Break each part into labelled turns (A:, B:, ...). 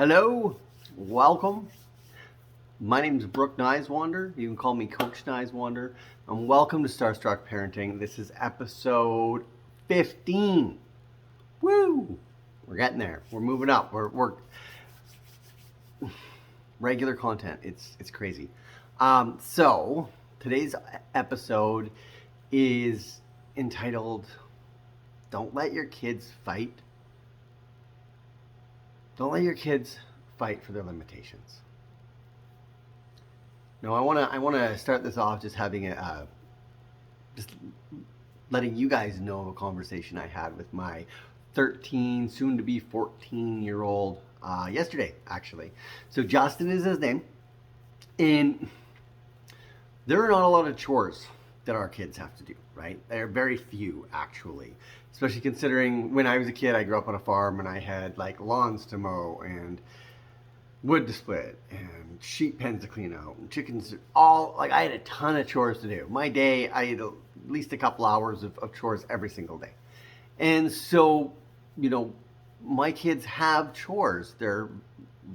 A: Hello, welcome. My name is Brooke Niswander. You can call me Coach Niswander. And welcome to Starstruck Parenting. This is episode 15. Woo! We're getting there. We're moving up. We're regular content. It's crazy. So today's episode is entitled "Don't Let Your Kids Fight." Don't let your kids fight for their limitations. Now, I want to start this off just having just letting you guys know of a conversation I had with my 13, soon to be 14-year-old yesterday, actually. So Justin is his name, and there are not a lot of chores that our kids have to do, right? There are very few, actually, especially considering when I was a kid, I grew up on a farm and I had like lawns to mow and wood to split and sheep pens to clean out and chickens, all like I had a ton of chores to do. My day, I had at least a couple hours of chores every single day. And so, my kids have chores. They're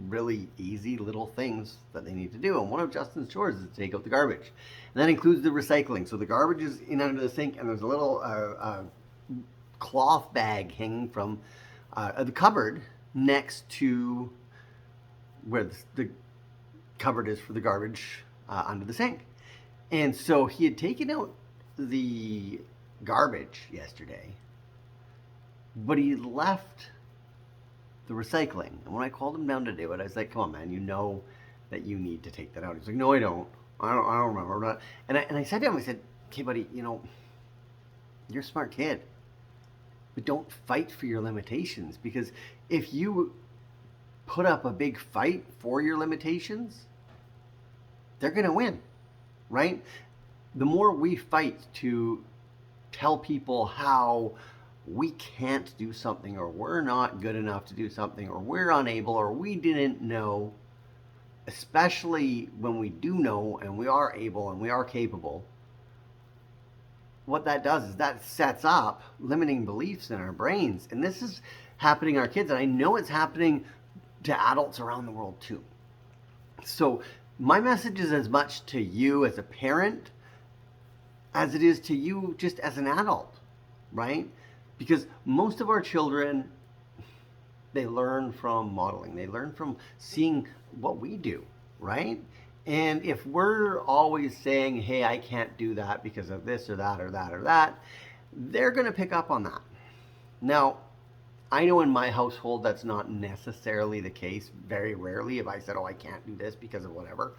A: really easy little things that they need to do. And one of Justin's chores is to take out the garbage. And that includes the recycling. So the garbage is in under the sink, and there's a little cloth bag hanging from the cupboard next to where the cupboard is for the garbage under the sink. And so he had taken out the garbage yesterday, but he left the recycling. And when I called him down to do it, I was like, come on, man, you know that you need to take that out. He's like, no, I don't. I don't remember. And I said to him, I said, okay, buddy, you're a smart kid, but don't fight for your limitations, because if you put up a big fight for your limitations, they're going to win, right? The more we fight to tell people how we can't do something, or we're not good enough to do something, or we're unable, or we didn't know, especially when we do know and we are able and we are capable, what that does is that sets up limiting beliefs in our brains. And this is happening to our kids, and I know it's happening to adults around the world too. So my message is as much to you as a parent as it is to you just as an adult, right? Because most of our children, they learn from modeling. They learn from seeing what we do, right? And if we're always saying, hey, I can't do that because of this or that or that or that, they're going to pick up on that. Now, I know in my household that's not necessarily the case. Very rarely if I said, oh, I can't do this because of whatever.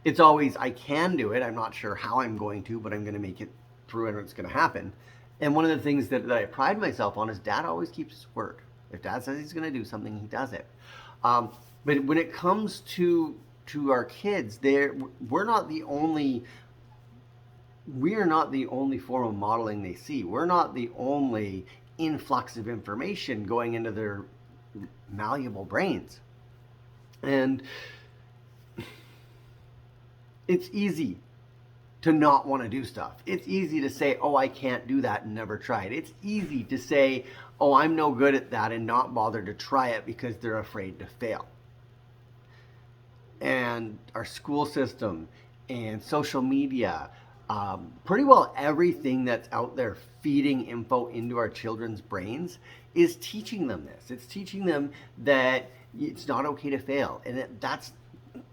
A: It's always, I can do it. I'm not sure how I'm going to, but I'm going to make it through and it's going to happen. And one of the things that I pride myself on is Dad always keeps his word. If Dad says he's going to do something, he does it. But when it comes to our kids, we're not the only form of modeling they see. We're not the only influx of information going into their malleable brains. And it's easy to not want to do stuff. It's easy to say, oh, I can't do that and never try it. It's easy to say, oh, I'm no good at that and not bother to try it because they're afraid to fail. And our school system and social media, pretty well everything that's out there feeding info into our children's brains is teaching them this. It's teaching them that it's not okay to fail. And that's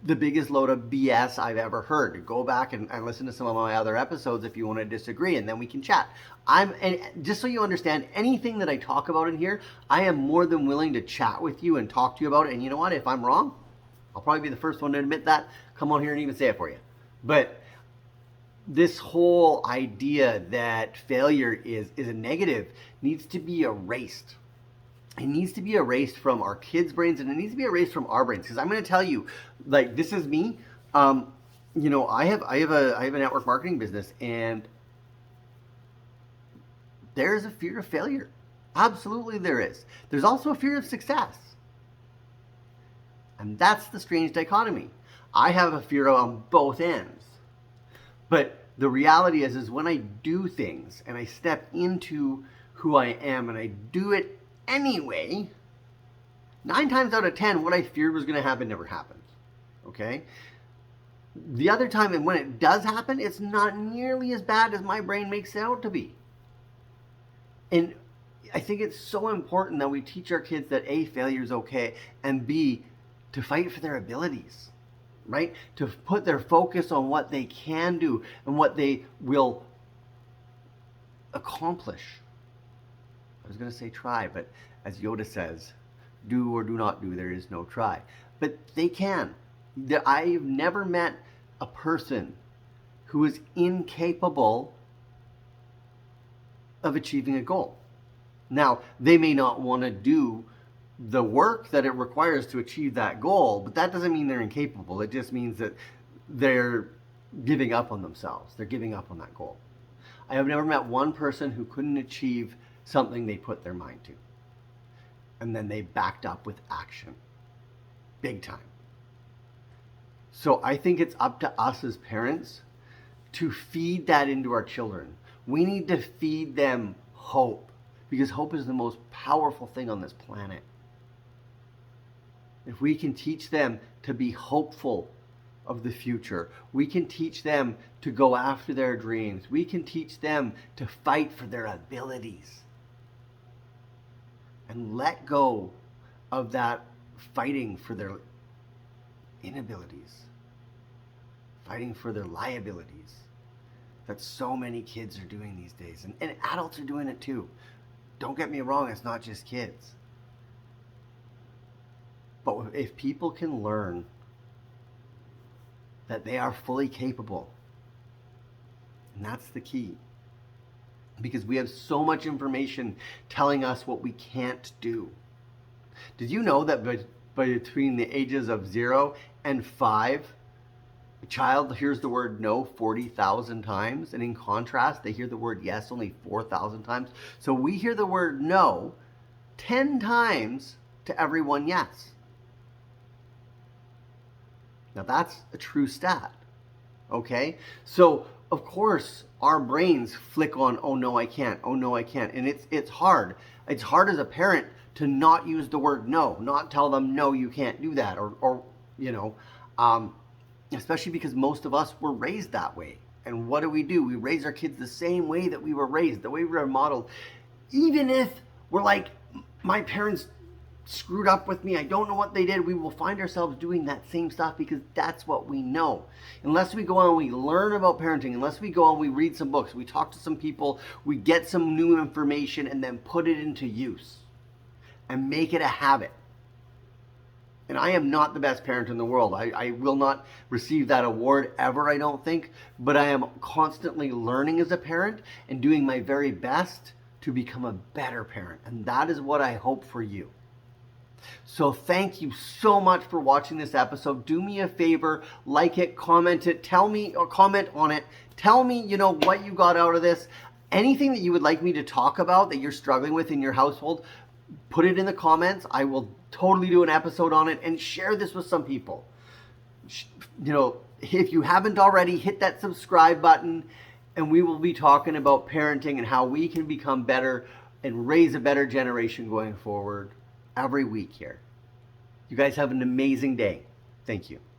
A: the biggest load of BS I've ever heard. Go back and listen to some of my other episodes if you want to disagree, and then we can chat. And just so you understand, anything that I talk about in here, I am more than willing to chat with you and talk to you about it. And you know what? If I'm wrong, I'll probably be the first one to admit that. Come on here and even say it for you. But this whole idea that failure is a negative needs to be erased. It needs to be erased from our kids' brains, and it needs to be erased from our brains. Because I'm going to tell you, like, this is me. I have a network marketing business, and there's a fear of failure. Absolutely, there is. There's also a fear of success, and that's the strange dichotomy. I have a fear on both ends, but the reality is when I do things and I step into who I am and I do it anyway, 9 times out of 10, what I feared was going to happen never happens. Okay? The other time, and when it does happen, it's not nearly as bad as my brain makes it out to be. And I think it's so important that we teach our kids that A, failure is okay, and B, to fight for their abilities, right? To put their focus on what they can do and what they will accomplish. I was going to say try, but as Yoda says, do or do not do, there is no try. But they can. I've never met a person who is incapable of achieving a goal. Now, they may not want to do the work that it requires to achieve that goal, but that doesn't mean they're incapable. It just means that they're giving up on themselves. They're giving up on that goal. I have never met one person who couldn't achieve something they put their mind to. And then they backed up with action. Big time. So I think it's up to us as parents to feed that into our children. We need to feed them hope, because hope is the most powerful thing on this planet. If we can teach them to be hopeful of the future, we can teach them to go after their dreams, we can teach them to fight for their abilities, and let go of that fighting for their inabilities, fighting for their liabilities that so many kids are doing these days. And adults are doing it too. Don't get me wrong, it's not just kids. But if people can learn that they are fully capable, and that's the key, because we have so much information telling us what we can't do. Did you know that between the ages of 0 and 5, a child hears the word no 40,000 times, and in contrast, they hear the word yes only 4,000 times. So we hear the word no 10 times to every one yes. Now that's a true stat, okay? So of course our brains flick on, oh no I can't, oh no I can't, and it's hard. It's hard as a parent to not use the word no, not tell them no you can't do that, or especially because most of us were raised that way. And what do? We raise our kids the same way that we were raised, the way we were modeled. Even if we're like, my parents screwed up with me, I don't know what they did, we will find ourselves doing that same stuff because that's what we know. Unless we go on and we learn about parenting, unless we go on and we read some books, we talk to some people, we get some new information and then put it into use and make it a habit. And I am not the best parent in the world. I will not receive that award ever, I don't think. But I am constantly learning as a parent and doing my very best to become a better parent. And that is what I hope for you. So thank you so much for watching this episode. Do me a favor, like it, comment it, tell me, or comment on it. Tell me, what you got out of this. Anything that you would like me to talk about that you're struggling with in your household, put it in the comments. I will totally do an episode on it and share this with some people. If you haven't already, hit that subscribe button, and we will be talking about parenting and how we can become better and raise a better generation going forward every week here. You guys have an amazing day. Thank you.